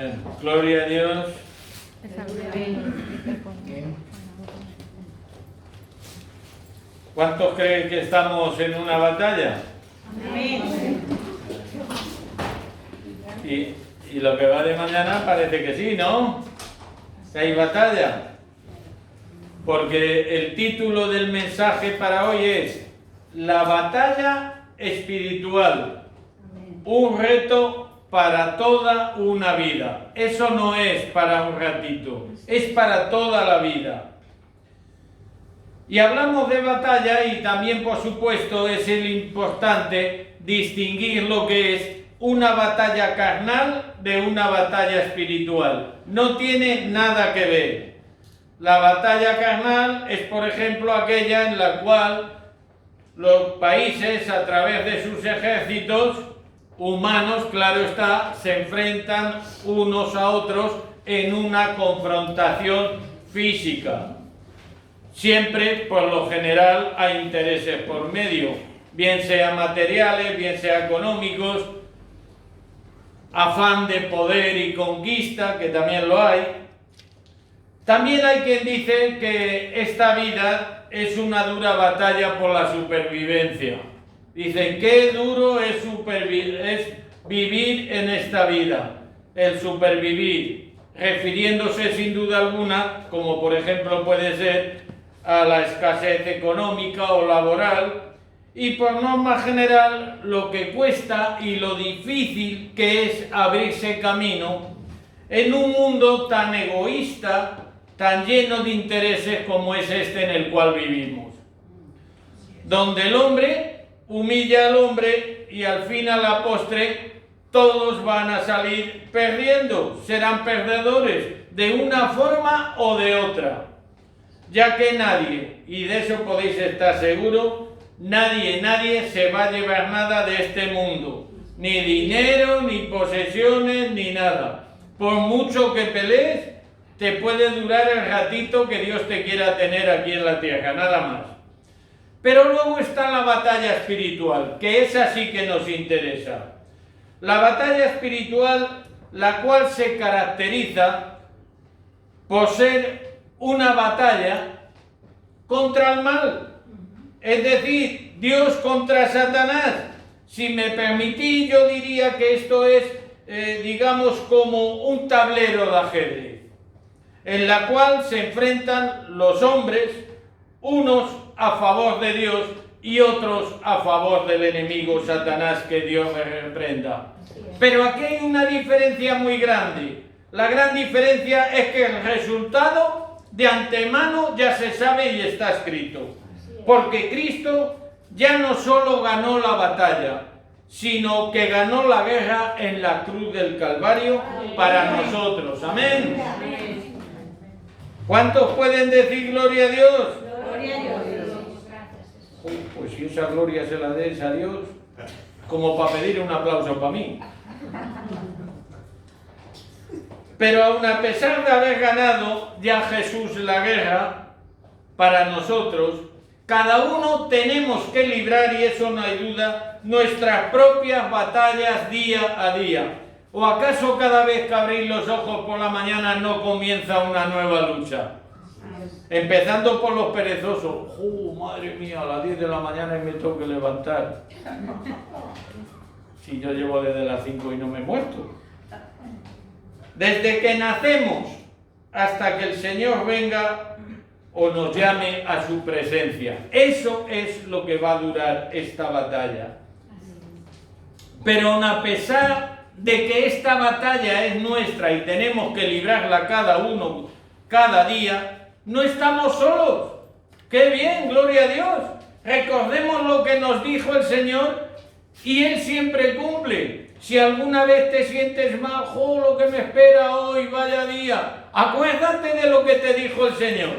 Amén. Gloria a Dios. ¿Cuántos creen que estamos en una batalla? Amén. Y lo que va de mañana parece que sí, ¿no? Que hay batalla. Porque el título del mensaje para hoy es La batalla espiritual. Un reto para toda una vida. Eso no es para un ratito, es para toda la vida. Y hablamos de batalla y también, por supuesto, es el importante distinguir lo que es una batalla carnal de una batalla espiritual. No tiene nada que ver. La batalla carnal es, por ejemplo, aquella en la cual los países, a través de sus ejércitos humanos, claro está, se enfrentan unos a otros en una confrontación física. Siempre, por lo general, hay intereses por medio, bien sean materiales, bien sean económicos, afán de poder y conquista, que también lo hay. También hay quien dice que esta vida es una dura batalla por la supervivencia. Dicen, qué duro es vivir en esta vida, el supervivir, refiriéndose sin duda alguna, como por ejemplo puede ser, a la escasez económica o laboral, y por norma general lo que cuesta y lo difícil que es abrirse camino en un mundo tan egoísta, tan lleno de intereses como es este en el cual vivimos, donde el hombre humilla al hombre y al fin, a la postre, todos van a salir perdiendo, serán perdedores de una forma o de otra, ya que nadie, y de eso podéis estar seguros, nadie se va a llevar nada de este mundo, ni dinero, ni posesiones, ni nada. Por mucho que pelees, te puede durar el ratito que Dios te quiera tener aquí en la tierra, nada más. Pero luego está la batalla espiritual, que esa sí que nos interesa. La batalla espiritual, la cual se caracteriza por ser una batalla contra el mal. Es decir, Dios contra Satanás. Si me permitís, yo diría que esto es, digamos, como un tablero de ajedrez, en la cual se enfrentan los hombres, unos a favor de Dios y otros a favor del enemigo Satanás, que Dios me reprenda. Pero aquí hay una diferencia muy grande. La gran diferencia es que el resultado de antemano ya se sabe y está escrito. Porque Cristo ya no solo ganó la batalla, sino que ganó la guerra en la cruz del Calvario para nosotros. Amén. ¿Cuántos pueden decir gloria a Dios? Gloria a Dios. Pues si esa gloria se la des a Dios, como para pedir un aplauso para mí. Pero aun a pesar de haber ganado ya Jesús la guerra para nosotros, cada uno tenemos que librar, y eso no hay duda, nuestras propias batallas día a día. ¿O acaso cada vez que abrís los ojos por la mañana no comienza una nueva lucha? Empezando por los perezosos. Madre mía, a las 10 de la mañana y me tengo que levantar. Si yo llevo desde las 5 y no me he muerto. Desde que nacemos hasta que el Señor venga o nos llame a su presencia. Eso es lo que va a durar esta batalla. Pero aun a pesar de que esta batalla es nuestra y tenemos que librarla cada uno, cada día, no estamos solos. ¡Qué bien! ¡Gloria a Dios! Recordemos lo que nos dijo el Señor y Él siempre cumple. Si alguna vez te sientes mal, lo que me espera hoy, vaya día, acuérdate de lo que te dijo el Señor.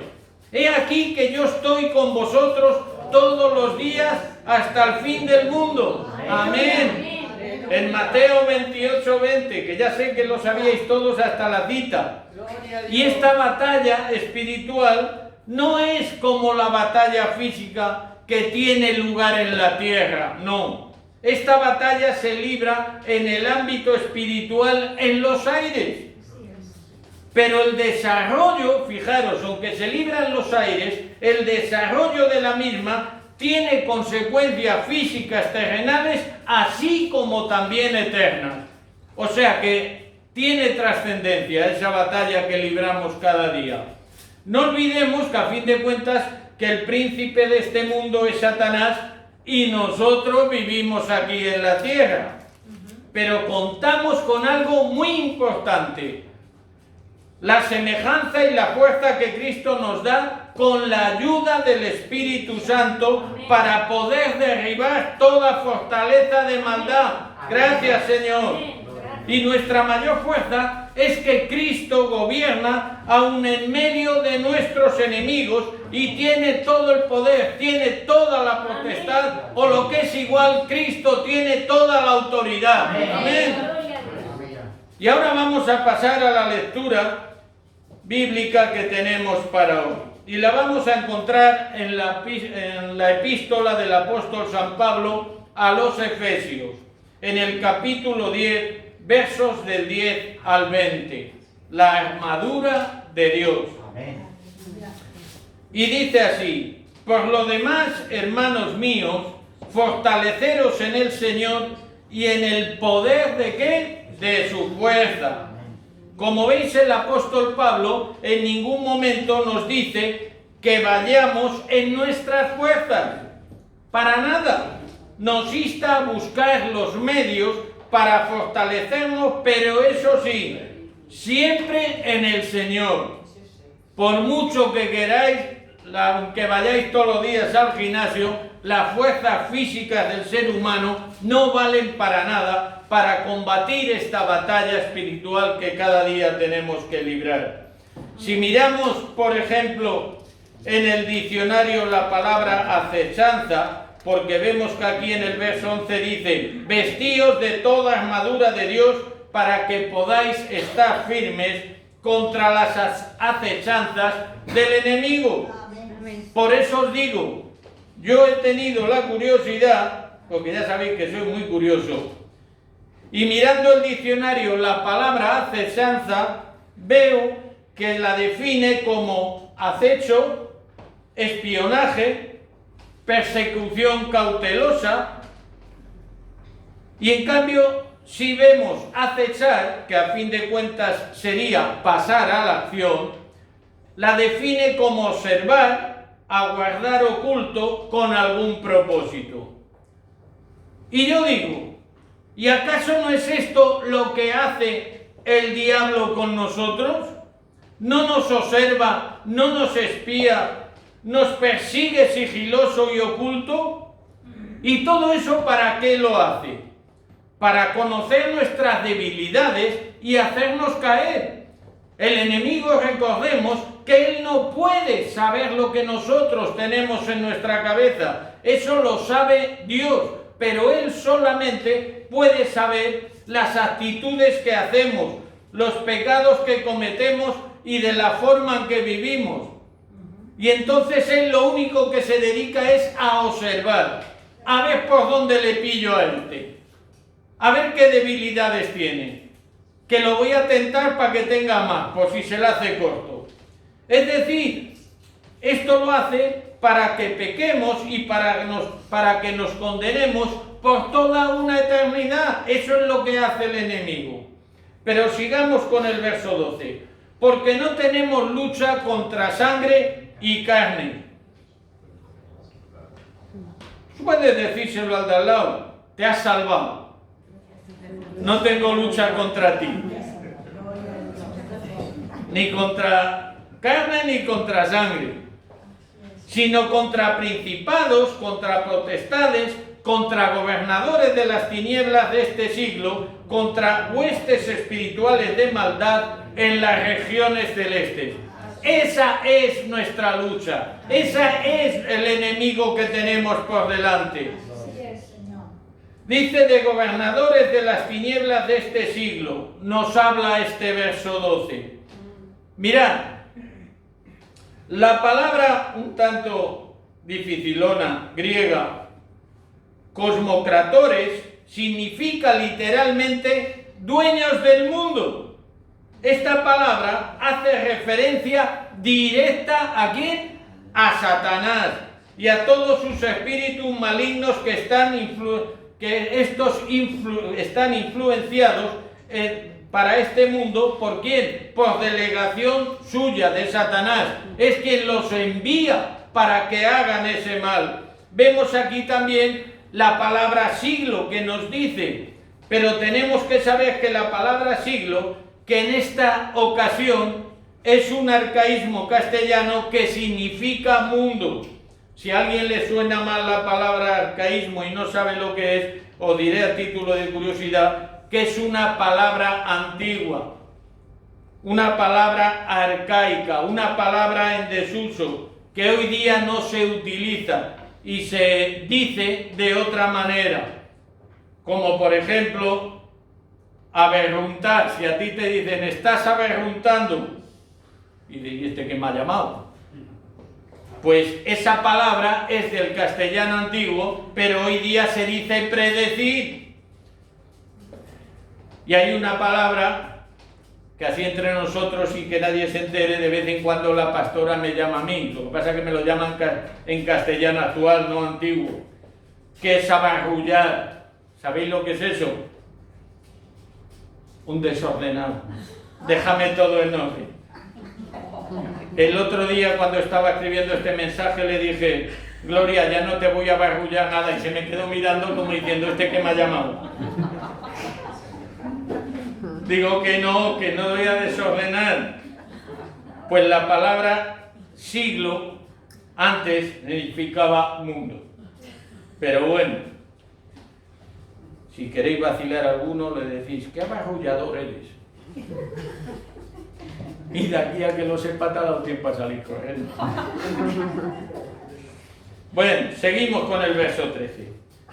He aquí que yo estoy con vosotros todos los días hasta el fin del mundo. Amén. En Mateo 28:20, que ya sé que lo sabíais todos hasta la cita. Y esta batalla espiritual no es como la batalla física que tiene lugar en la tierra, no. Esta batalla se libra en el ámbito espiritual, en los aires. Pero el desarrollo, fijaros, aunque se libran los aires, el desarrollo de la misma tiene consecuencias físicas terrenales, así como también eternas. O sea que tiene trascendencia esa batalla que libramos cada día. No olvidemos que a fin de cuentas que el príncipe de este mundo es Satanás y nosotros vivimos aquí en la tierra. Pero contamos con algo muy importante: la semejanza y la fuerza que Cristo nos da con la ayuda del Espíritu Santo para poder derribar toda fortaleza de maldad. Gracias, Señor. Y nuestra mayor fuerza es que Cristo gobierna aun en medio de nuestros enemigos y tiene todo el poder, tiene toda la potestad, o lo que es igual, Cristo tiene toda la autoridad. Amén. Y ahora vamos a pasar a la lectura bíblica que tenemos para hoy. Y la vamos a encontrar en la epístola del apóstol San Pablo a los Efesios, en el capítulo 10, versos del 10 al 20. La armadura de Dios. Amén. Y dice así: por lo demás, hermanos míos, fortaleceros en el Señor y en el poder de ¿qué? De su fuerza. Como veis, el apóstol Pablo en ningún momento nos dice que vayamos en nuestras fuerzas. Para nada. Nos insta a buscar los medios para fortalecernos, pero eso sí, siempre en el Señor. Por mucho que queráis, aunque vayáis todos los días al gimnasio, las fuerzas físicas del ser humano no valen para nada para combatir esta batalla espiritual que cada día tenemos que librar. Si miramos, por ejemplo, en el diccionario la palabra acechanza, porque vemos que aquí en el verso 11 dice: vestíos de toda armadura de Dios para que podáis estar firmes contra las acechanzas del enemigo. Por eso os digo, yo he tenido la curiosidad, porque ya sabéis que soy muy curioso, y mirando el diccionario la palabra acechanza, veo que la define como acecho, espionaje, persecución cautelosa. Y en cambio, si vemos acechar, que a fin de cuentas sería pasar a la acción, la define como observar, aguardar oculto con algún propósito. Y yo digo, ¿y acaso no es esto lo que hace el diablo con nosotros? ¿No nos observa, no nos espía, nos persigue sigiloso y oculto? ¿Y todo eso para qué lo hace? Para conocer nuestras debilidades y hacernos caer. El enemigo, recordemos que él no puede saber lo que nosotros tenemos en nuestra cabeza. Eso lo sabe Dios, pero él solamente puede saber las actitudes que hacemos, los pecados que cometemos y de la forma en que vivimos. Y entonces él lo único que se dedica es a observar, a ver por dónde le pillo a este, a ver qué debilidades tiene, que lo voy a tentar para que tenga más, por si se le hace corto. Es decir, esto lo hace para que pequemos y para que nos condenemos por toda una eternidad. Eso es lo que hace el enemigo. Pero sigamos con el verso 12. Porque no tenemos lucha contra sangre y carne. Puedes decírselo al de al lado: te has salvado. No tengo lucha contra ti. Ni contra carne ni contra sangre. Sino contra principados, contra potestades, contra gobernadores de las tinieblas de este siglo, contra huestes espirituales de maldad en las regiones celestes. Esa es nuestra lucha. Ese es el enemigo que tenemos por delante. Dice de gobernadores de las tinieblas de este siglo. Nos habla este verso 12. Mirad, la palabra un tanto dificilona, griega, cosmocratores, significa literalmente dueños del mundo. esta palabra hace referencia directa ¿a quién? A Satanás y a todos sus espíritus malignos que están influenciados para este mundo. ¿Por quién? Por delegación suya de Satanás. Es quien los envía para que hagan ese mal. Vemos aquí también la palabra siglo que nos dice, pero tenemos que saber que la palabra siglo, que en esta ocasión es un arcaísmo castellano que significa mundo. Si a alguien le suena mal la palabra arcaísmo y no sabe lo que es, os diré a título de curiosidad que es una palabra antigua, una palabra arcaica, una palabra en desuso, que hoy día no se utiliza y se dice de otra manera, como por ejemplo aberruntar. Si a ti te dicen estás aberruntando, y este que me ha llamado, pues esa palabra es del castellano antiguo, pero hoy día se dice predecir. Y hay una palabra que así entre nosotros y que nadie se entere, de vez en cuando la pastora me llama a mí, lo que pasa es que me lo llaman en castellano actual, no antiguo, que es abarrullar. ¿Sabéis lo que es eso? Un desordenado. Déjame todo en orden. El otro día cuando estaba escribiendo este mensaje le dije, Gloria, ya no te voy a abarrullar nada, y se me quedó mirando como diciendo, ¿este que me ha llamado? Digo que no voy a desordenar. Pues la palabra siglo antes significaba mundo. Pero bueno, si queréis vacilar a alguno, le decís, ¿qué abarrullador eres? Y de aquí a que lo sepa te ha dado tiempo a salir corriendo. Bueno, seguimos con el verso 13.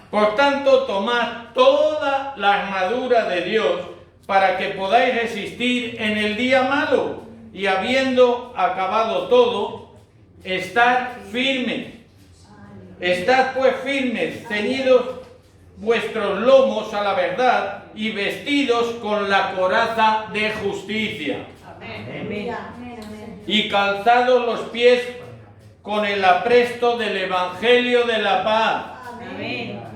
Por tanto, tomad toda la armadura de Dios para que podáis resistir en el día malo, y habiendo acabado todo, estar firmes. Estad pues firmes, ceñidos vuestros lomos a la verdad y vestidos con la coraza de justicia. Amén. Y calzados los pies con el apresto del Evangelio de la paz. Amén.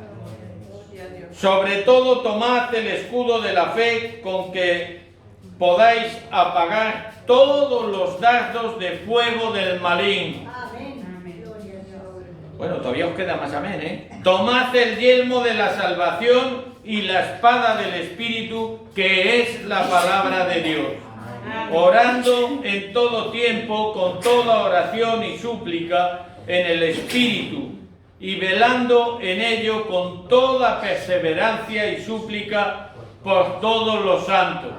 Sobre todo tomad el escudo de la fe con que podáis apagar todos los dardos de fuego del maligno. Bueno, todavía os queda más amén, ¿eh? Tomad el yelmo de la salvación y la espada del Espíritu, que es la palabra de Dios. Orando en todo tiempo, con toda oración y súplica en el Espíritu, y velando en ello con toda perseverancia y súplica por todos los santos.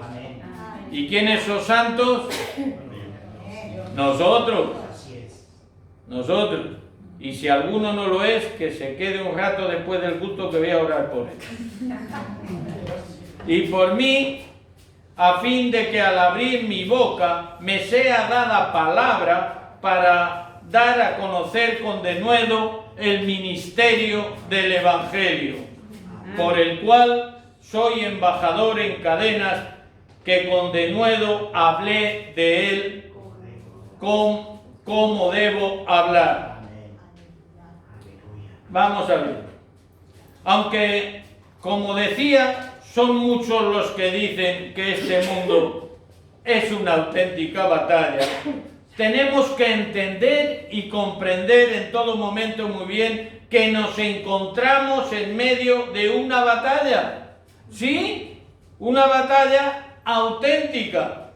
¿Y quiénes son santos? Nosotros. Nosotros. Y si alguno no lo es, que se quede un rato después del culto, que voy a orar por él. Y por mí, a fin de que al abrir mi boca me sea dada palabra para dar a conocer con denuedo el ministerio del Evangelio, por el cual soy embajador en cadenas, que con denuedo hablé de él como debo hablar. Vamos a ver. Aunque, como decía, son muchos los que dicen que este mundo es una auténtica batalla, tenemos que entender y comprender en todo momento muy bien que nos encontramos en medio de una batalla. ¿Sí? Una batalla auténtica,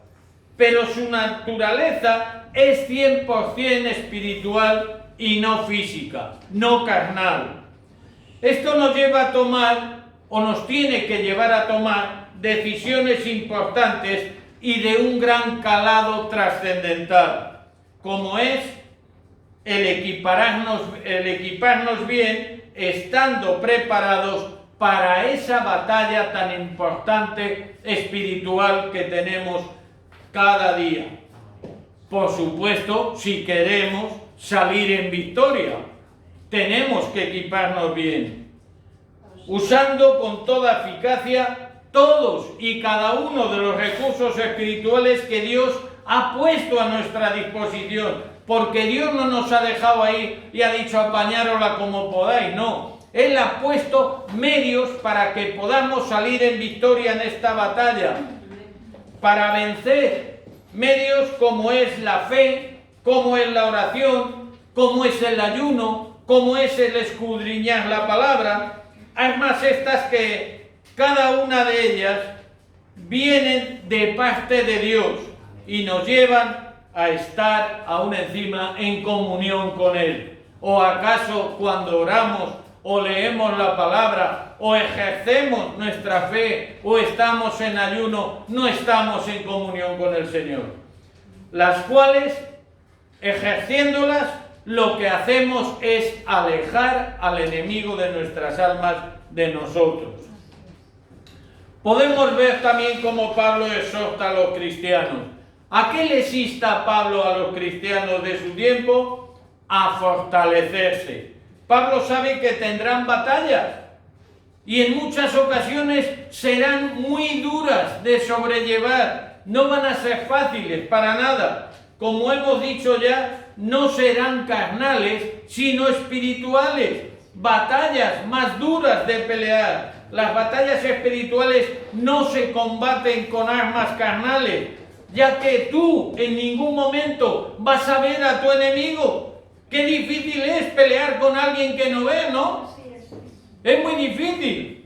pero su naturaleza es 100% espiritual y no física, no carnal. Esto nos lleva a tomar, o nos tiene que llevar a tomar, decisiones importantes y de un gran calado trascendental, como es el equiparnos bien, estando preparados para esa batalla tan importante espiritual que tenemos cada día. Por supuesto, si queremos salir en victoria, tenemos que equiparnos bien, usando con toda eficacia todos y cada uno de los recursos espirituales que Dios ha puesto a nuestra disposición, porque Dios no nos ha dejado ahí y ha dicho apañárosla como podáis, no. Él ha puesto medios para que podamos salir en victoria en esta batalla, para vencer. Medios como es la fe, como es la oración, como es el ayuno, como es el escudriñar la palabra. Además, estas que cada una de ellas vienen de parte de Dios y nos llevan a estar aún encima en comunión con Él. ¿O acaso cuando oramos o leemos la palabra o ejercemos nuestra fe o estamos en ayuno, no estamos en comunión con el Señor? Las cuales, ejerciéndolas, lo que hacemos es alejar al enemigo de nuestras almas de nosotros. Podemos ver también cómo Pablo exhorta a los cristianos. ¿A qué les insta Pablo a los cristianos de su tiempo? A fortalecerse. Pablo sabe que tendrán batallas y en muchas ocasiones serán muy duras de sobrellevar. No van a ser fáciles para nada. Como hemos dicho ya, no serán carnales, sino espirituales. Batallas más duras de pelear. Las batallas espirituales no se combaten con armas carnales, ya que tú en ningún momento vas a ver a tu enemigo. Qué difícil es pelear con alguien que no ve, ¿no? Es muy difícil.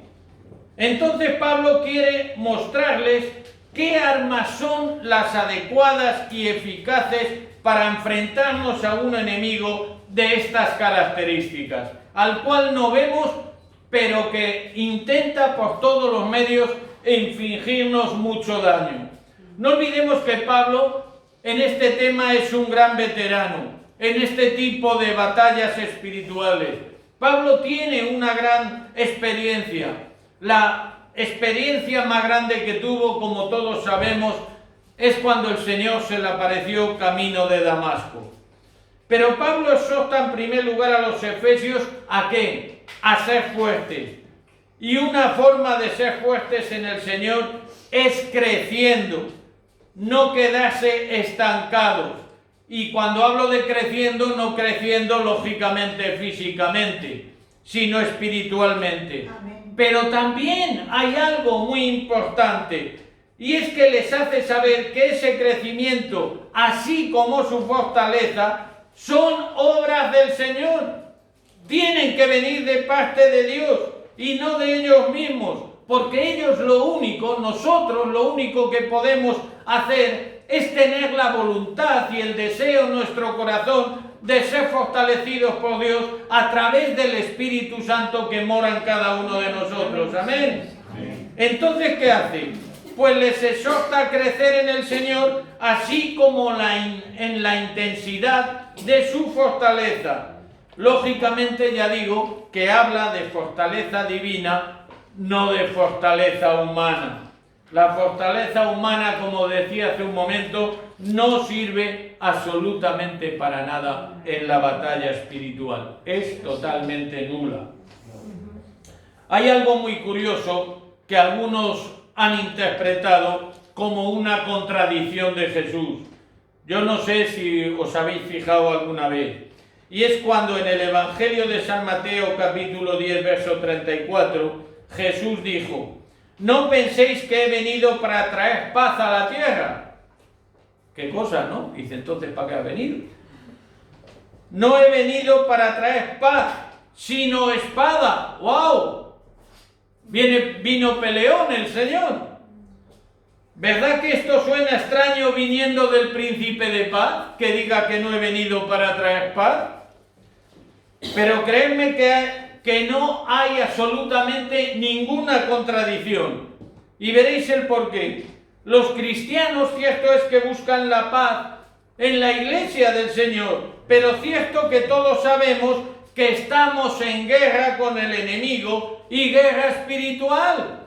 Entonces Pablo quiere mostrarles qué armas son las adecuadas y eficaces para enfrentarnos a un enemigo de estas características, al cual no vemos, pero que intenta por todos los medios infligirnos mucho daño. No olvidemos que Pablo en este tema es un gran veterano en este tipo de batallas espirituales. Pablo tiene una gran experiencia. La experiencia más grande que tuvo, como todos sabemos, es cuando el Señor se le apareció camino de Damasco. Pero Pablo exhorta en primer lugar a los efesios ¿a qué? A ser fuertes. Y una forma de ser fuertes en el Señor es creciendo, no quedarse estancados. Y cuando hablo de creciendo, no creciendo lógicamente físicamente, sino espiritualmente. Amén. Pero también hay algo muy importante, y es que les hace saber que ese crecimiento, así como su fortaleza, son obras del Señor. Tienen que venir de parte de Dios y no de ellos mismos, porque ellos nosotros lo único que podemos hacer es tener la voluntad y el deseo en nuestro corazón de ser fortalecidos por Dios a través del Espíritu Santo que mora en cada uno de nosotros. Amén. Entonces, ¿qué hace? Pues les exhorta a crecer en el Señor, así como en la intensidad de su fortaleza. Lógicamente, ya digo que habla de fortaleza divina, no de fortaleza humana. La fortaleza humana, como decía hace un momento, no sirve absolutamente para nada en la batalla espiritual. Es totalmente nula. Hay algo muy curioso que algunos han interpretado como una contradicción de Jesús. Yo no sé si os habéis fijado alguna vez. Y es cuando en el Evangelio de San Mateo, capítulo 10, verso 34, Jesús dijo: no penséis que he venido para traer paz a la tierra. ¿Qué cosa, no? Dice, entonces, ¿para qué ha venido? No he venido para traer paz, sino espada. ¡Wow! Vino peleón el Señor. ¿Verdad que esto suena extraño viniendo del príncipe de paz? Que diga que no he venido para traer paz. Pero creedme que no hay absolutamente ninguna contradicción. Y veréis el porqué. Los cristianos, cierto es que buscan la paz en la iglesia del Señor, pero cierto que todos sabemos que estamos en guerra con el enemigo y guerra espiritual.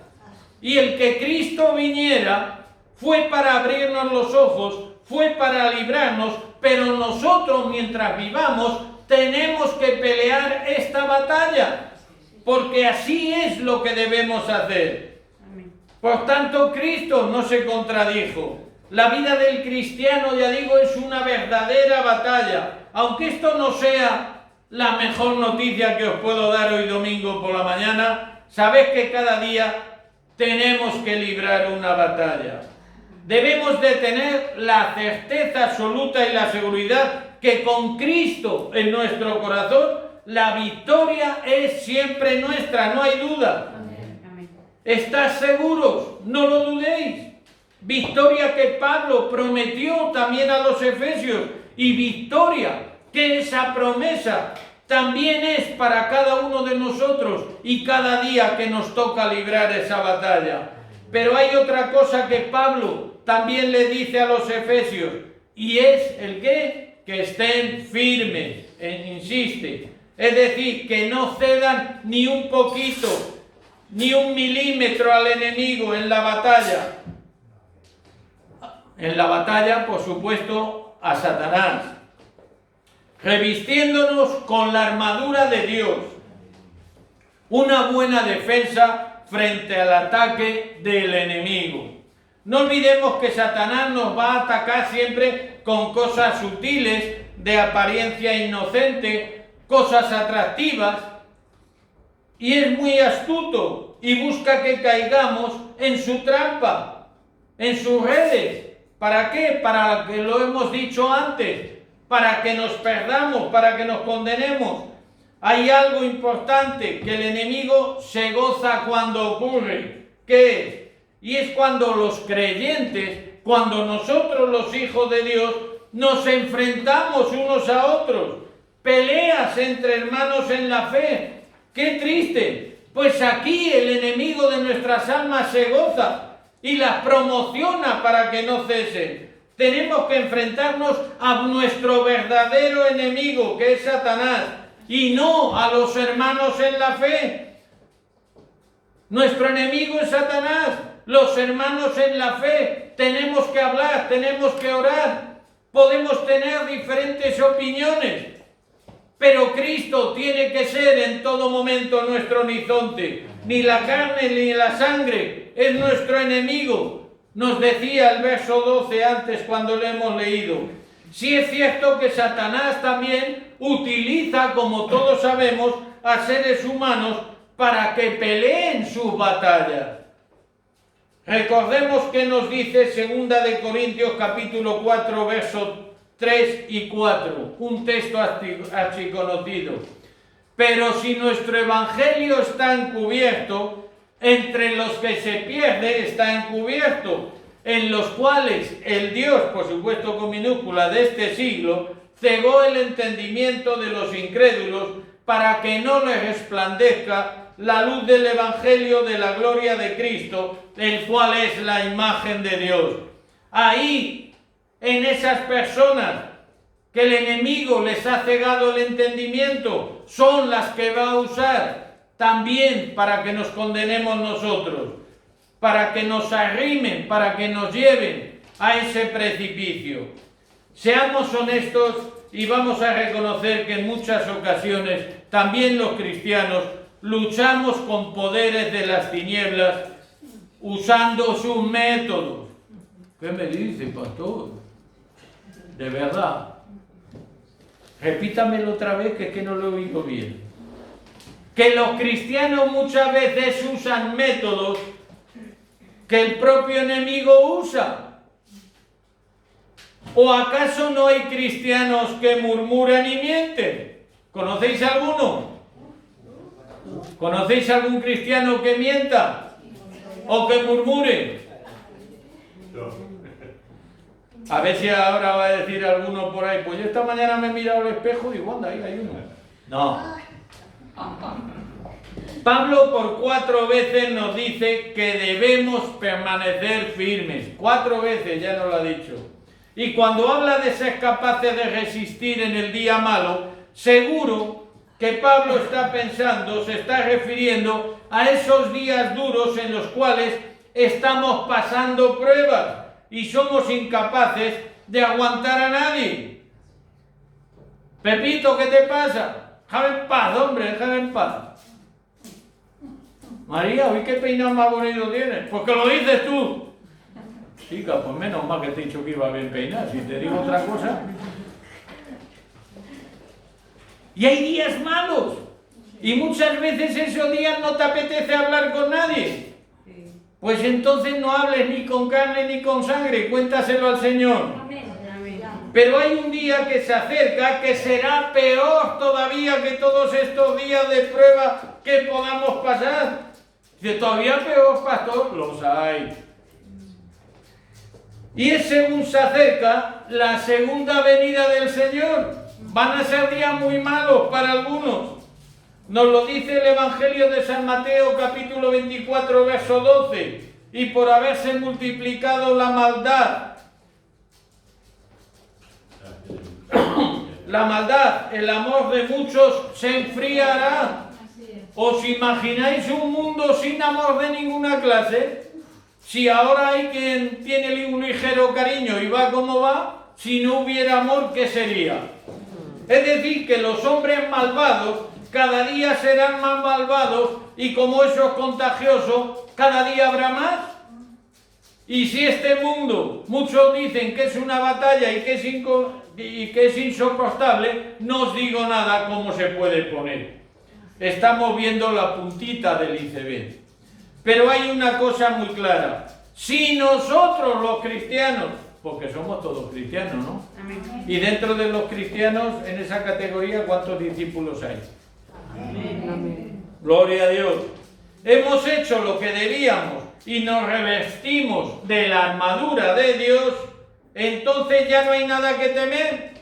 Y el que Cristo viniera fue para abrirnos los ojos, fue para librarnos, pero nosotros mientras vivamos tenemos que pelear esta batalla, porque así es lo que debemos hacer. Por tanto, Cristo no se contradijo. La vida del cristiano, ya digo, es una verdadera batalla. Aunque esto no sea la mejor noticia que os puedo dar hoy domingo por la mañana, sabed que cada día tenemos que librar una batalla. Debemos de tener la certeza absoluta y la seguridad que con Cristo en nuestro corazón, la victoria es siempre nuestra, no hay duda. Amén. ¿Estás seguros? No lo dudéis. Victoria que Pablo prometió también a los efesios, y victoria que esa promesa también es para cada uno de nosotros y cada día que nos toca librar esa batalla. Pero hay otra cosa que Pablo también le dice a los efesios, y es el qué, que estén firmes, insiste. Es decir, que no cedan ni un poquito, ni un milímetro al enemigo en la batalla. En la batalla, por supuesto, a Satanás. Revistiéndonos con la armadura de Dios. Una buena defensa frente al ataque del enemigo. No olvidemos que Satanás nos va a atacar siempre con cosas sutiles, de apariencia inocente, cosas atractivas, y es muy astuto y busca que caigamos en su trampa, en sus redes. ¿Para qué? Para que lo hemos dicho antes, para que nos perdamos, para que nos condenemos. Hay algo importante, que el enemigo se goza cuando ocurre. ¿Qué es? Y es cuando los creyentes, cuando nosotros los hijos de Dios, nos enfrentamos unos a otros. Peleas entre hermanos en la fe. ¡Qué triste! Pues aquí el enemigo de nuestras almas se goza y las promociona para que no cesen. Tenemos que enfrentarnos a nuestro verdadero enemigo, que es Satanás, y no a los hermanos en la fe. Nuestro enemigo es Satanás. Los hermanos en la fe tenemos que hablar, tenemos que orar. Podemos tener diferentes opiniones, pero Cristo tiene que ser en todo momento nuestro horizonte. Ni la carne ni la sangre es nuestro enemigo. Nos decía el verso 12 antes cuando lo hemos leído. Sí es cierto que Satanás también utiliza, como todos sabemos, a seres humanos para que peleen sus batallas. Recordemos que nos dice 2 de Corintios capítulo 4, versos 3 y 4, un texto archiconocido. Pero si nuestro evangelio está encubierto, entre los que se pierde está encubierto, en los cuales el Dios, por supuesto con minúscula, de este siglo, cegó el entendimiento de los incrédulos para que no les resplandezca la luz del evangelio de la gloria de Cristo, el cual es la imagen de Dios. Ahí, en esas personas que el enemigo les ha cegado el entendimiento, son las que va a usar también para que nos condenemos nosotros, para que nos arrimen, para que nos lleven a ese precipicio. Seamos honestos y vamos a reconocer que en muchas ocasiones también los cristianos luchamos con poderes de las tinieblas usando sus métodos. ¿Qué me dice, pastor? De verdad. Repítamelo otra vez, que es que no lo oigo bien. Que los cristianos muchas veces usan métodos que el propio enemigo usa. ¿O acaso no hay cristianos que murmuran y mienten? ¿Conocéis alguno? ¿Conocéis algún cristiano que mienta? ¿O que murmure? A ver si ahora va a decir alguno por ahí, pues yo esta mañana me he mirado al espejo y digo, anda, ahí hay uno. No. Pablo por 4 veces nos dice que debemos permanecer firmes. 4 veces ya nos lo ha dicho. Y cuando habla de ser capaces de resistir en el día malo, seguro que Pablo está pensando, se está refiriendo a esos días duros en los cuales estamos pasando pruebas y somos incapaces de aguantar a nadie. Pepito, ¿qué te pasa? Déjame en paz, hombre, déjame en paz. María, ¿hoy qué peinado más bonito tienes? Pues que lo dices tú. Chica, pues menos mal que te he dicho que iba bien peinado. Si te digo otra cosa... Y hay días malos. Y muchas veces esos días no te apetece hablar con nadie. Pues entonces no hables ni con carne ni con sangre. Cuéntaselo al Señor. Pero hay un día que se acerca que será peor todavía que todos estos días de prueba que podamos pasar. Dice, todavía peor, pastor, los hay. Y es según se acerca la segunda venida del Señor. Van a ser días muy malos para algunos. Nos lo dice el Evangelio de San Mateo, capítulo 24, verso 12. Y por haberse multiplicado la maldad, el amor de muchos se enfriará. ¿Os imagináis un mundo sin amor de ninguna clase? Si ahora hay quien tiene un ligero cariño y va como va, si no hubiera amor, ¿qué sería? Es decir, que los hombres malvados cada día serán más malvados y como eso es contagioso, cada día habrá más. Y si este mundo, muchos dicen que es una batalla y que es insoportable, no os digo nada cómo se puede poner. Estamos viendo la puntita del iceberg. Pero hay una cosa muy clara. Si nosotros los cristianos, porque somos todos cristianos, ¿no? Amén. Y dentro de los cristianos, en esa categoría, ¿cuántos discípulos hay? Amén. Gloria a Dios. Hemos hecho lo que debíamos y nos revestimos de la armadura de Dios, entonces ya no hay nada que temer,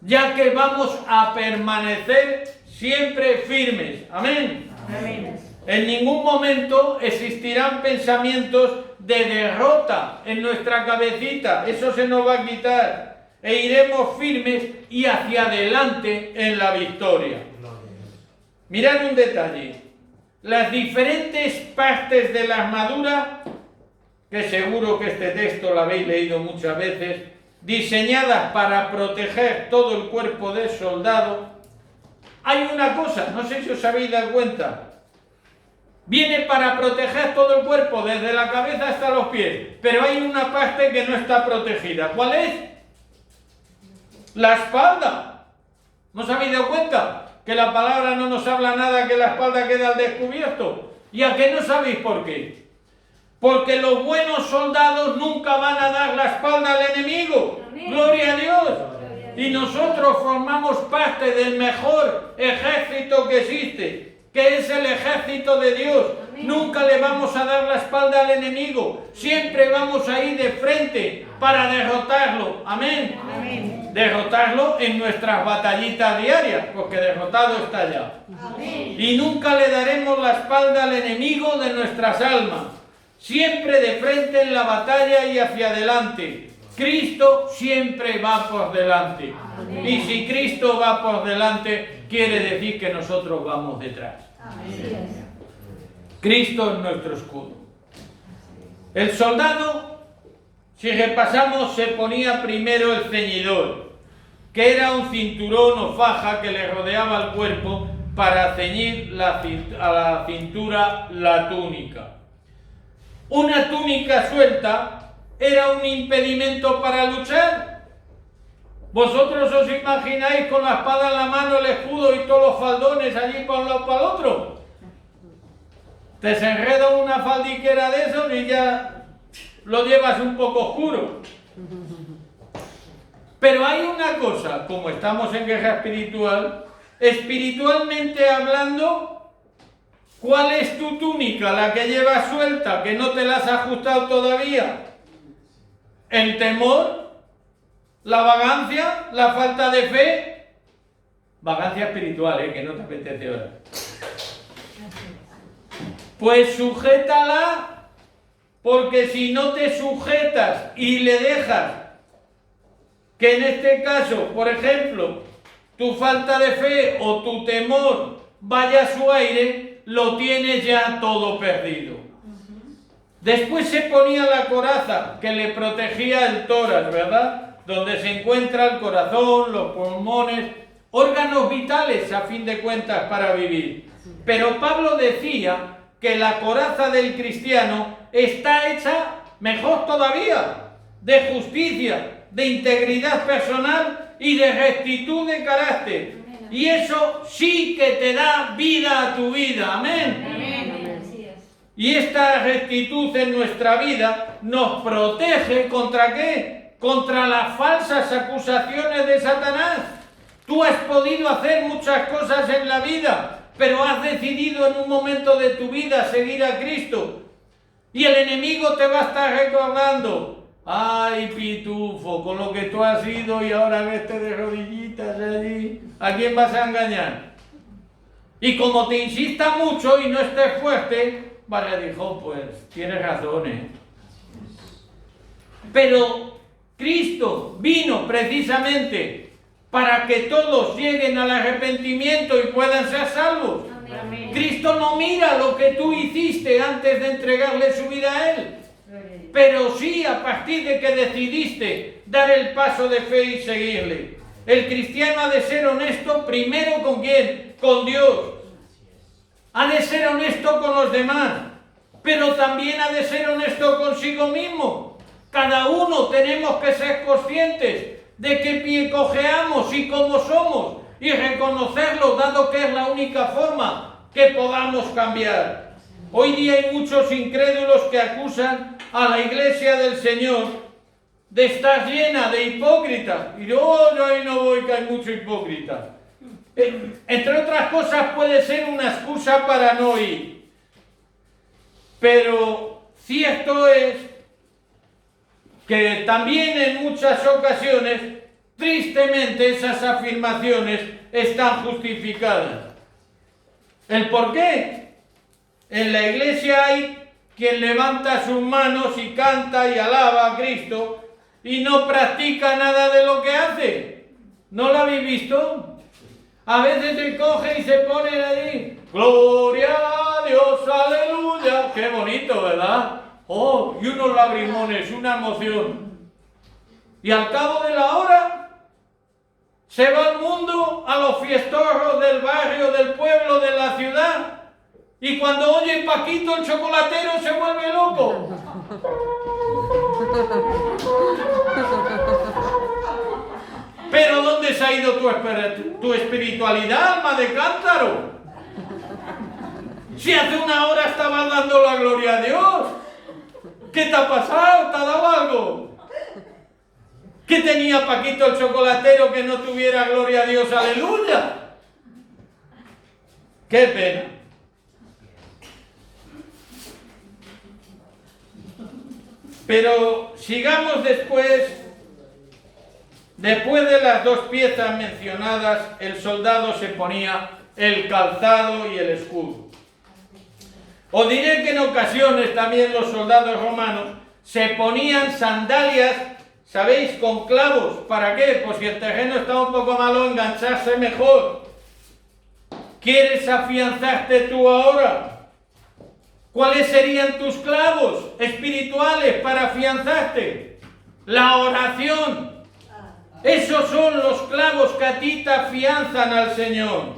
ya que vamos a permanecer siempre firmes. Amén. Amén. En ningún momento existirán pensamientos de derrota en nuestra cabecita, eso se nos va a quitar, e iremos firmes y hacia adelante en la victoria. Mirad un detalle, las diferentes partes de la armadura, que seguro que este texto lo habéis leído muchas veces, diseñadas para proteger todo el cuerpo del soldado. Hay una cosa, no sé si os habéis dado cuenta, viene para proteger todo el cuerpo, desde la cabeza hasta los pies, pero hay una parte que no está protegida. ¿Cuál es? La espalda. ¿No os habéis dado cuenta? Que la palabra no nos habla nada, que la espalda queda al descubierto. ¿Y a qué no sabéis por qué? Porque los buenos soldados nunca van a dar la espalda al enemigo. Amén. Gloria a Dios. Y nosotros formamos parte del mejor ejército que existe, que es el ejército de Dios. Amén. Nunca le vamos a dar la espalda al enemigo. Siempre vamos a ir de frente para derrotarlo. Amén. Amén. Derrotarlo en nuestras batallitas diarias, porque derrotado está ya. Amén. Y nunca le daremos la espalda al enemigo de nuestras almas. Siempre de frente en la batalla y hacia adelante. Cristo siempre va por delante. Amén. Y si Cristo va por delante, quiere decir que nosotros vamos detrás. Amén. Cristo es nuestro escudo. El soldado, si repasamos, se ponía primero el ceñidor, que era un cinturón o faja que le rodeaba el cuerpo para ceñir a la cintura la túnica. Una túnica suelta era un impedimento para luchar. ¿Vosotros os imagináis con la espada en la mano, el escudo y todos los faldones allí para un lado para el otro? Te se enreda una faldiquera de esos y ya lo llevas un poco oscuro. Pero hay una cosa, como estamos en guerra espiritual, espiritualmente hablando, ¿cuál es tu túnica? La que llevas suelta, que no te la has ajustado todavía. ¿El temor? ¿La vagancia? ¿La falta de fe? Vagancia espiritual, que no te apetece ahora. Pues sujétala, porque si no te sujetas y le dejas que en este caso, por ejemplo, tu falta de fe o tu temor vaya a su aire, lo tienes ya todo perdido. Después se ponía la coraza que le protegía el tórax, ¿verdad? Donde se encuentra el corazón, los pulmones, órganos vitales a fin de cuentas para vivir. Pero Pablo decía que la coraza del cristiano está hecha mejor todavía, de justicia, de integridad personal y de rectitud de carácter. Y eso sí que te da vida a tu vida. Amén. Amén. Así es. Y esta rectitud en nuestra vida nos protege ¿contra qué? Contra las falsas acusaciones de Satanás. Tú has podido hacer muchas cosas en la vida, pero has decidido en un momento de tu vida seguir a Cristo. Y el enemigo te va a estar recordando: ay, pitufo, con lo que tú has ido y ahora vete de rodillitas allí, ¿a quién vas a engañar? Y como te insista mucho y no estés fuerte, vale, dijo, pues tienes razón, ¿eh? Pero Cristo vino precisamente para que todos lleguen al arrepentimiento y puedan ser salvos. Amén. Cristo no mira lo que tú hiciste antes de entregarle su vida a Él, pero sí a partir de que decidiste dar el paso de fe y seguirle. El cristiano ha de ser honesto primero ¿con quién? Con Dios. Ha de ser honesto con los demás, pero también ha de ser honesto consigo mismo. Cada uno tenemos que ser conscientes de qué pie cojeamos y cómo somos, y reconocerlo, dado que es la única forma que podamos cambiar. Hoy día hay muchos incrédulos que acusan a la Iglesia del Señor de estar llena de hipócritas. Y yo ahí no voy, que hay mucho hipócrita. Entre otras cosas puede ser una excusa para no ir. Pero cierto es que también en muchas ocasiones, tristemente, esas afirmaciones están justificadas. ¿El por qué? En la iglesia hay quien levanta sus manos y canta y alaba a Cristo y no practica nada de lo que hace. ¿No lo habéis visto? A veces se coge y se pone ahí: gloria a Dios, aleluya. Qué bonito, ¿verdad? Oh, y unos lagrimones, una emoción. Y al cabo de la hora se va al mundo, a los fiestorros del barrio, del pueblo, de la ciudad. Y cuando oye Paquito el chocolatero se vuelve loco. Pero ¿dónde se ha ido tu espiritualidad, alma de cántaro? Si hace una hora estabas dando la gloria a Dios. ¿Qué te ha pasado? ¿Te ha dado algo? ¿Qué tenía Paquito el chocolatero que no tuviera gloria a Dios? ¡Aleluya! ¡Qué pena! Pero sigamos después de las dos piezas mencionadas, el soldado se ponía el calzado y el escudo. Os diré que en ocasiones también los soldados romanos se ponían sandalias, ¿sabéis?, con clavos. ¿Para qué? Pues si el terreno está un poco malo, engancharse mejor. ¿Quieres afianzarte tú ahora? ¿Cuáles serían tus clavos espirituales para afianzarte? La oración. Esos son los clavos que a ti te afianzan al Señor.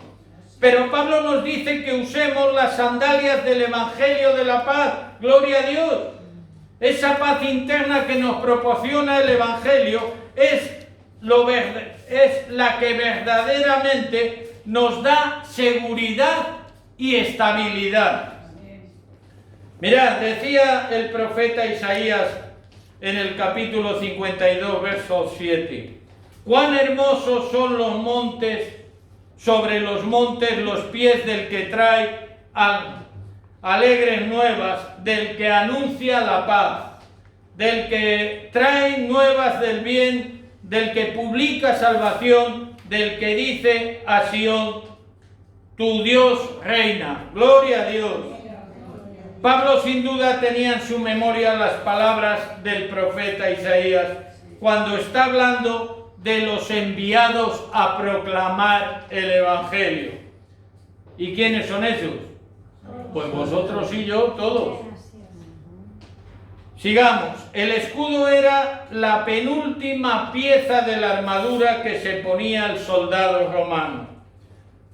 Pero Pablo nos dice que usemos las sandalias del Evangelio de la paz. ¡Gloria a Dios! Esa paz interna que nos proporciona el Evangelio es la que verdaderamente nos da seguridad y estabilidad. Mirad, decía el profeta Isaías en el capítulo 52, verso 7. ¡Cuán hermosos son los montes, sobre los montes los pies del que trae alegres nuevas, del que anuncia la paz, del que trae nuevas del bien, del que publica salvación, del que dice a Sión: tu Dios reina! ¡Gloria a Dios! Pablo sin duda tenía en su memoria las palabras del profeta Isaías cuando está hablando de los enviados a proclamar el Evangelio. ¿Y quiénes son ellos? Pues vosotros y yo, todos. Sigamos. El escudo era la penúltima pieza de la armadura que se ponía el soldado romano.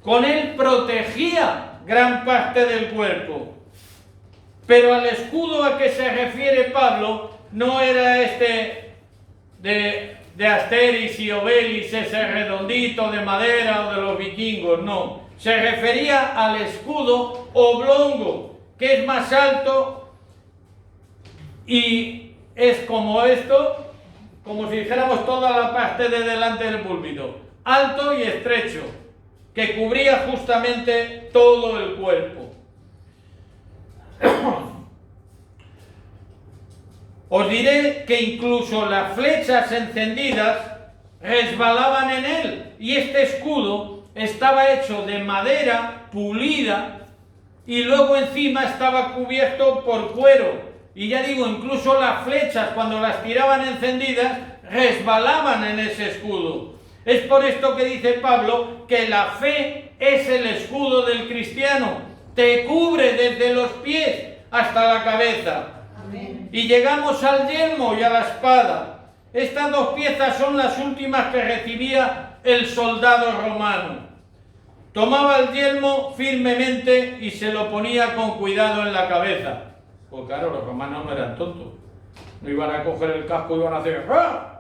Con él protegía gran parte del cuerpo. Pero al escudo a que se refiere Pablo no era este de Asteris y Obelis, ese redondito de madera o de los vikingos, no. Se refería al escudo oblongo, que es más alto y es como esto, como si dijéramos toda la parte de delante del púlpito, alto y estrecho, que cubría justamente todo el cuerpo. Os diré que incluso las flechas encendidas resbalaban en él, y este escudo estaba hecho de madera pulida y luego encima estaba cubierto por cuero. Y ya digo, incluso las flechas, cuando las tiraban encendidas, resbalaban en ese escudo. Es por esto que dice Pablo que la fe es el escudo del cristiano. Te cubre desde los pies hasta la cabeza. Amén. Y llegamos al yelmo y a la espada. Estas dos piezas son las últimas que recibía el soldado romano. Tomaba el yelmo firmemente y se lo ponía con cuidado en la cabeza. Pues claro, los romanos no eran tontos. No iban a coger el casco y iban a hacer ¡ah!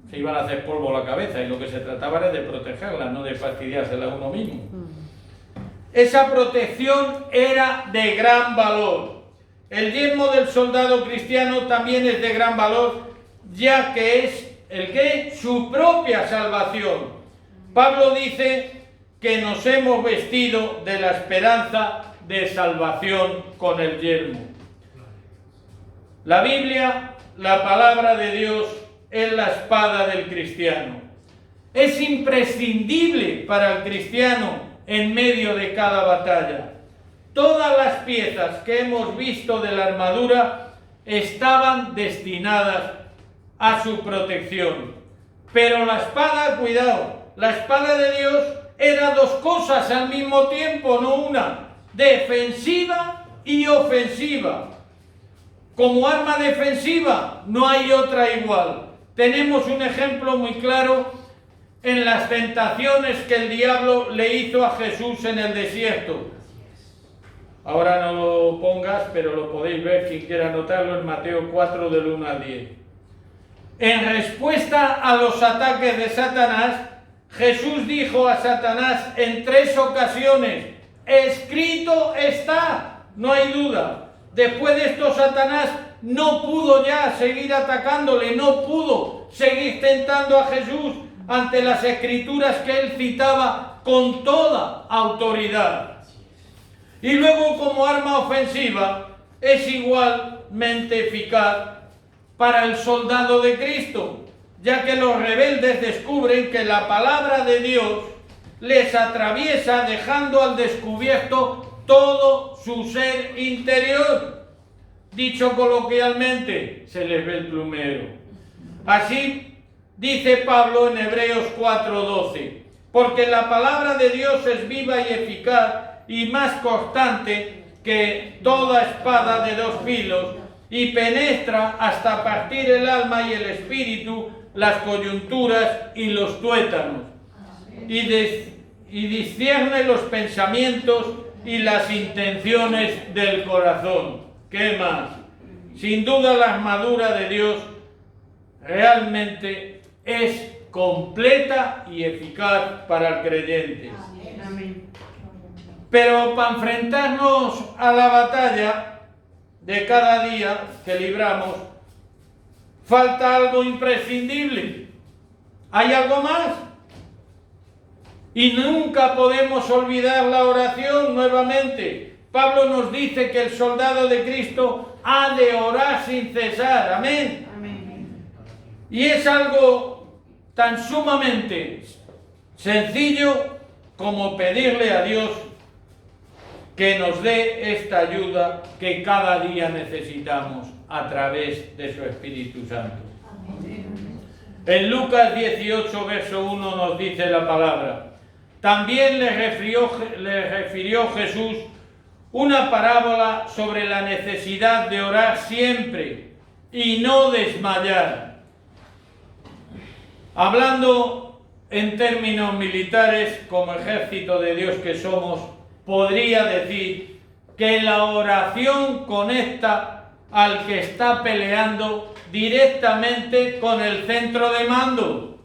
Se iban a hacer polvo la cabeza, y lo que se trataba era de protegerla, no de fastidiársela a uno mismo. Esa protección era de gran valor. El yelmo del soldado cristiano también es de gran valor, ya que es ¿el qué? Su propia salvación. Pablo dice que nos hemos vestido de la esperanza de salvación con el yelmo. La Biblia, la palabra de Dios, es la espada del cristiano. Es imprescindible para el cristiano en medio de cada batalla. Todas las piezas que hemos visto de la armadura estaban destinadas a su protección. Pero la espada, cuidado, la espada de Dios era dos cosas al mismo tiempo, no una, defensiva y ofensiva. Como arma defensiva no hay otra igual. Tenemos un ejemplo muy claro en las tentaciones que el diablo le hizo a Jesús en el desierto. Ahora no lo pongas, pero lo podéis ver quien quiera anotarlo en Mateo 4 del 1 al 10. En respuesta a los ataques de Satanás, Jesús dijo a Satanás en 3 ocasiones: escrito está, no hay duda. Después de esto, Satanás no pudo ya seguir atacándole, no pudo seguir tentando a Jesús ante las escrituras que él citaba con toda autoridad. Y luego, como arma ofensiva, es igualmente eficaz para el soldado de Cristo, ya que los rebeldes descubren que la palabra de Dios les atraviesa, dejando al descubierto todo su ser interior. Dicho coloquialmente, se les ve el plumero. Así dice Pablo en Hebreos 4:12, porque la palabra de Dios es viva y eficaz y más cortante que toda espada de 2 filos, y penetra hasta partir el alma y el espíritu, las coyunturas y los tuétanos, y discierne los pensamientos y las intenciones del corazón. ¿Qué más? Sin duda la armadura de Dios realmente es completa y eficaz para el creyente. Amén. Pero para enfrentarnos a la batalla de cada día que libramos, falta algo imprescindible. ¿Hay algo más? Y nunca podemos olvidar la oración nuevamente. Pablo nos dice que el soldado de Cristo ha de orar sin cesar. Amén. Amén. Y es algo tan sumamente sencillo como pedirle a Dios que nos dé esta ayuda que cada día necesitamos a través de su Espíritu Santo. En Lucas 18, verso 1 nos dice la palabra: también le refirió Jesús una parábola sobre la necesidad de orar siempre y no desmayar. Hablando en términos militares, como ejército de Dios que somos, podría decir que la oración conecta al que está peleando directamente con el centro de mando.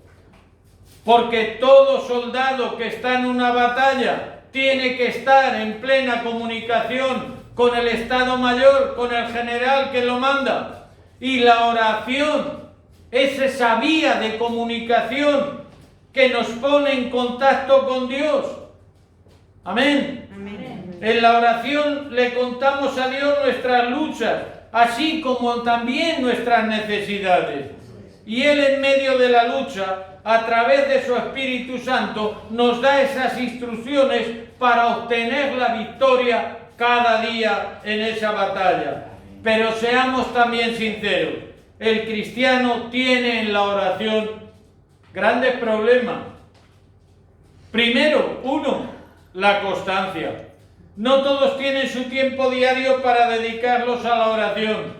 Porque todo soldado que está en una batalla tiene que estar en plena comunicación con el Estado Mayor, con el general que lo manda. Y la oración es esa vía de comunicación que nos pone en contacto con Dios. Amén. Amén. En la oración le contamos a Dios nuestras luchas, así como también nuestras necesidades. Y Él en medio de la lucha, a través de su Espíritu Santo, nos da esas instrucciones para obtener la victoria cada día en esa batalla. Pero seamos también sinceros, el cristiano tiene en la oración grandes problemas. Primero, la constancia. No todos tienen su tiempo diario para dedicarlos a la oración,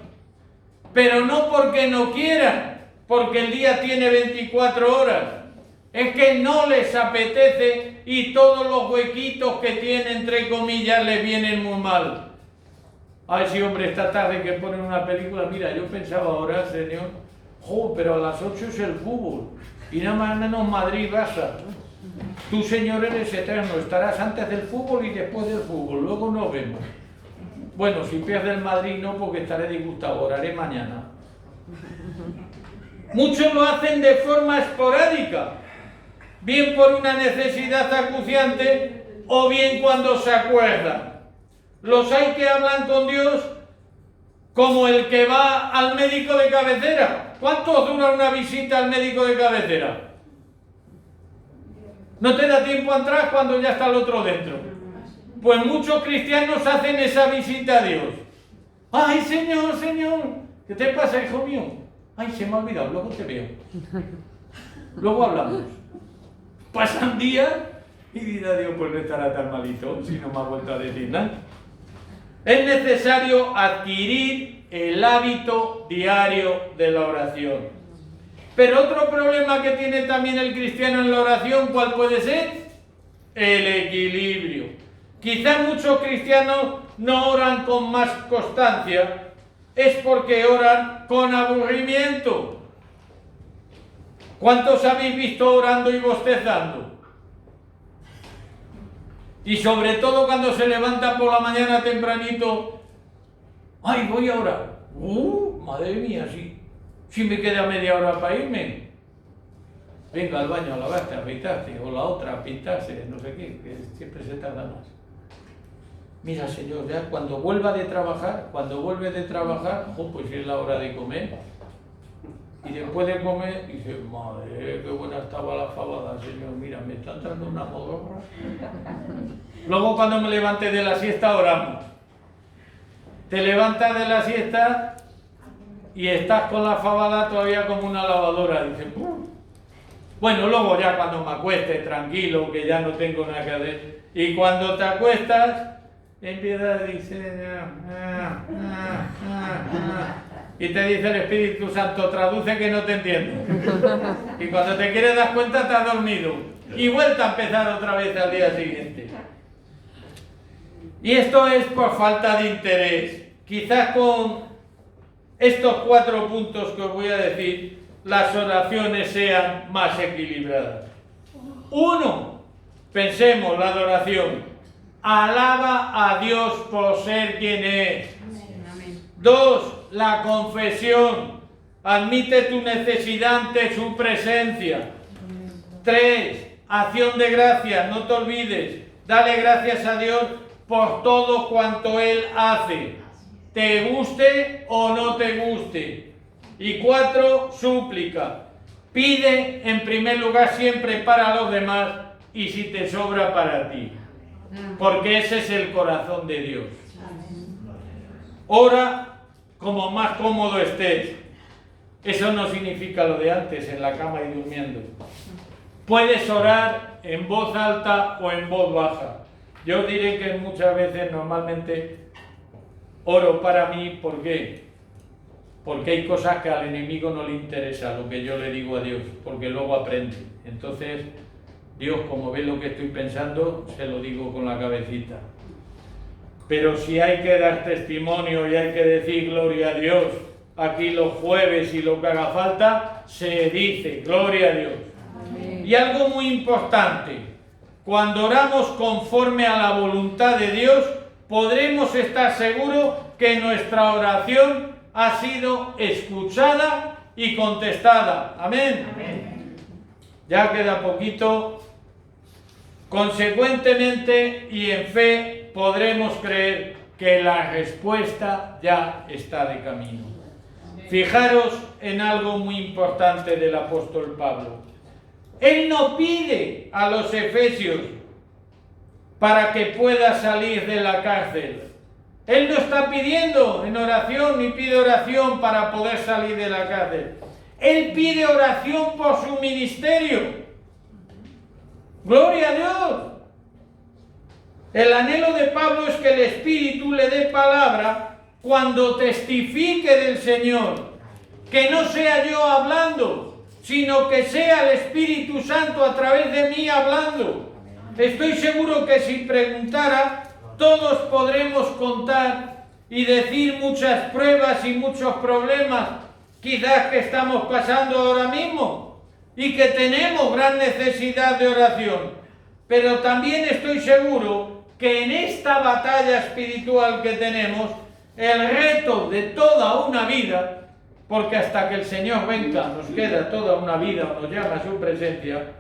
pero no porque no quieran, porque el día tiene 24 horas. Es que no les apetece y todos los huequitos que tienen, entre comillas, les vienen muy mal. Ay, sí, hombre, esta tarde que ponen una película, mira, yo pensaba orar, Señor, pero a las 8 es el fútbol y nada más menos Madrid-Barça. Tú, Señor, eres eterno, estarás antes del fútbol y después del fútbol, luego nos vemos. Bueno, si pierde el Madrid no, porque estaré disgustado, oraré mañana. Muchos lo hacen de forma esporádica, bien por una necesidad acuciante o bien cuando se acuerdan. Los hay que hablan con Dios como el que va al médico de cabecera. ¿Cuánto dura una visita al médico de cabecera? No te da tiempo a entrar cuando ya está el otro dentro. Pues muchos cristianos hacen esa visita a Dios. ¡Ay, Señor, Señor! ¿Qué te pasa, hijo mío? ¡Ay, se me ha olvidado! Luego te veo. Luego hablamos. Pasan días y dirá Dios, pues no estará tan malito si no me ha vuelto a decir nada. Es necesario adquirir el hábito diario de la oración. Pero otro problema que tiene también el cristiano en la oración, ¿cuál puede ser? El equilibrio. Quizás muchos cristianos no oran con más constancia, es porque oran con aburrimiento. ¿Cuántos habéis visto orando y bostezando? Y sobre todo cuando se levantan por la mañana tempranito, ¡ay, voy a orar! ¡Madre mía, sí! Si me queda media hora para irme, venga al baño a lavarte, a afeitarte, o la otra a pintarse, no sé qué, que siempre se tarda más. Mira, Señor, ya cuando vuelve de trabajar, pues es la hora de comer. Y después de comer, dice, madre, qué buena estaba la fabada, Señor, mira, me está entrando una modorra. Luego cuando me levante de la siesta, oramos. Te levantas de la siesta y estás con la fabada todavía como una lavadora, dice, ¡pum! Bueno, luego ya cuando me acueste, tranquilo, que ya no tengo nada que hacer. Y cuando te acuestas, empiezas a decir, y te dice el Espíritu Santo, traduce que no te entiendo. Y cuando te quieres dar cuenta, te has dormido. Y vuelta a empezar otra vez al día siguiente. Y esto es por falta de interés. Quizás con estos 4 puntos que os voy a decir, las oraciones sean más equilibradas. 1. Pensemos la adoración. Alaba a Dios por ser quien es. 2. La confesión. Admite tu necesidad ante su presencia. 3. Acción de gracias. No te olvides. Dale gracias a Dios por todo cuanto Él hace, te guste o no te guste. Y 4. Súplica. Pide en primer lugar siempre para los demás y si te sobra para ti. Porque ese es el corazón de Dios. Ora como más cómodo estés. Eso no significa lo de antes, en la cama y durmiendo. Puedes orar en voz alta o en voz baja. Yo diré que muchas veces, normalmente, oro para mí. ¿Por qué? Porque hay cosas que al enemigo no le interesa lo que yo le digo a Dios, porque luego aprende. Entonces, Dios, como ve lo que estoy pensando, se lo digo con la cabecita. Pero si hay que dar testimonio y hay que decir gloria a Dios, aquí los jueves y lo que haga falta, se dice gloria a Dios. Amén. Y algo muy importante, cuando oramos conforme a la voluntad de Dios, podremos estar seguros que nuestra oración ha sido escuchada y contestada. Amén. Amén. Ya queda poquito. Consecuentemente y en fe podremos creer que la respuesta ya está de camino. Fijaros en algo muy importante del apóstol Pablo. Él no pide a los efesios para que pueda salir de la cárcel. Él no está pidiendo en oración ni pide oración para poder salir de la cárcel. Él pide oración por su ministerio. ¡Gloria a Dios! El anhelo de Pablo es que el Espíritu le dé palabra cuando testifique del Señor. Que no sea yo hablando, sino que sea el Espíritu Santo a través de mí hablando. Estoy seguro que si preguntara, todos podremos contar y decir muchas pruebas y muchos problemas, quizás que estamos pasando ahora mismo, y que tenemos gran necesidad de oración. Pero también estoy seguro que en esta batalla espiritual que tenemos, el reto de toda una vida, porque hasta que el Señor venga nos queda toda una vida o nos llama a su presencia,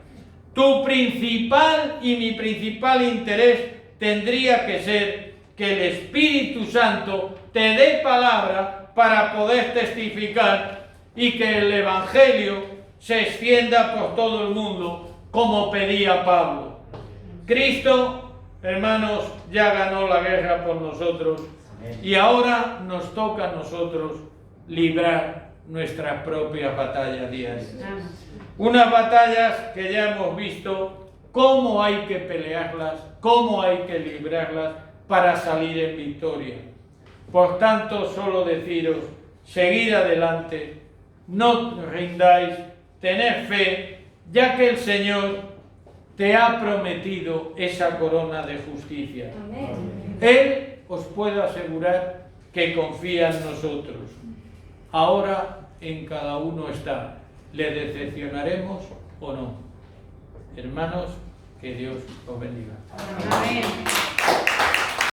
tu principal y mi principal interés tendría que ser que el Espíritu Santo te dé palabra para poder testificar y que el Evangelio se extienda por todo el mundo como pedía Pablo. Cristo, hermanos, ya ganó la guerra por nosotros y ahora nos toca a nosotros librar nuestras propias batallas diarias. Unas batallas que ya hemos visto cómo hay que pelearlas, cómo hay que librarlas para salir en victoria. Por tanto, solo deciros, seguid adelante, no os rindáis, tened fe, ya que el Señor te ha prometido esa corona de justicia. Amén. Él os puedo asegurar que confía en nosotros. Ahora en cada uno está. ¿Le decepcionaremos o no? Hermanos, que Dios os bendiga. Amén.